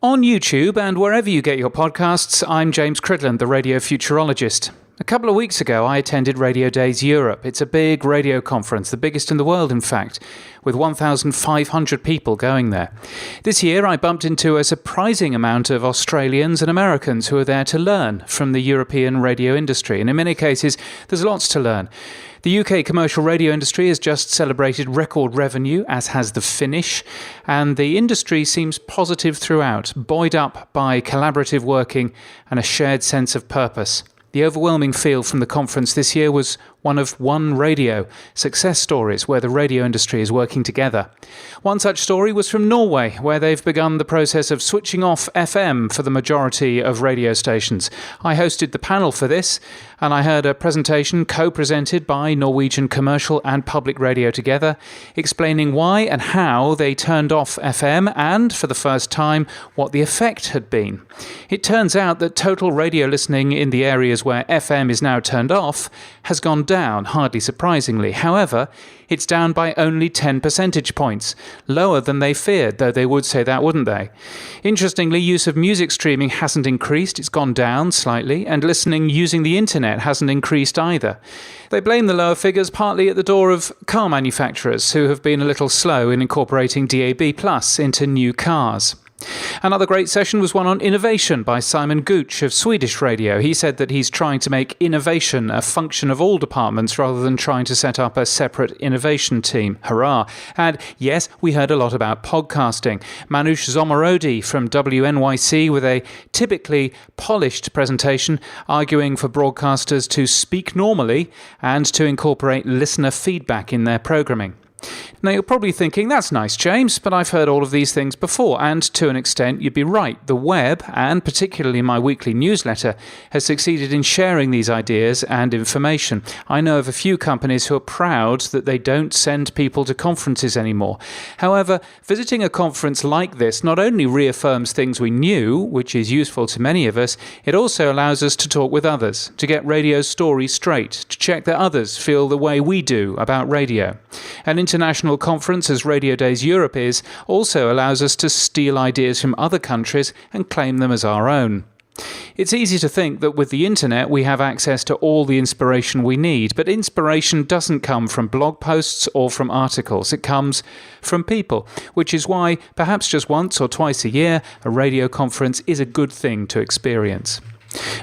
On YouTube and wherever you get your podcasts, I'm James Cridland, the radio futurologist. A couple of weeks ago, I attended Radiodays Europe. It's a big radio conference, the biggest in the world, in fact, with 1,500 people going there. This year, I bumped into a surprising amount of Australians and Americans who are there to learn from the European radio industry. And in many cases, there's lots to learn. The UK commercial radio industry has just celebrated record revenue, as has the Finnish, and the industry seems positive throughout, buoyed up by collaborative working and a shared sense of purpose. The overwhelming feel from the conference this year was one of One Radio, success stories where the radio industry is working together. One such story was from Norway, where they've begun the process of switching off FM for the majority of radio stations. I hosted the panel for this, and I heard a presentation co-presented by Norwegian Commercial and Public Radio together, explaining why and how they turned off FM and, for the first time, what the effect had been. It turns out that total radio listening in the areas where FM is now turned off has gone down, hardly surprisingly. However, it's down by only 10 percentage points, lower than they feared, though they would say that, wouldn't they? Interestingly, use of music streaming hasn't increased, it's gone down slightly, and listening using the internet hasn't increased either. They blame the lower figures partly at the door of car manufacturers, who have been a little slow in incorporating DAB+ into new cars. Another great session was one on innovation by Simon Gooch of Swedish Radio. He said that he's trying to make innovation a function of all departments rather than trying to set up a separate innovation team. Hurrah! And yes, we heard a lot about podcasting. Manoush Zomorodi from WNYC with a typically polished presentation arguing for broadcasters to speak normally and to incorporate listener feedback in their programming. Now, you're probably thinking, that's nice, James, but I've heard all of these things before, and to an extent, you'd be right. The web, and particularly my weekly newsletter, has succeeded in sharing these ideas and information. I know of a few companies who are proud that they don't send people to conferences anymore. However, visiting a conference like this not only reaffirms things we knew, which is useful to many of us, it also allows us to talk with others, to get radio's story straight, to check that others feel the way we do about radio. An international conference, as Radiodays Europe is, also allows us to steal ideas from other countries and claim them as our own. It's easy to think that with the internet we have access to all the inspiration we need, but inspiration doesn't come from blog posts or from articles. It comes from people, which is why perhaps just once or twice a year a radio conference is a good thing to experience.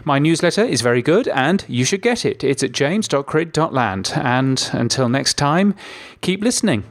My newsletter is very good and you should get it. It's at james.crid.land. And until next time, keep listening.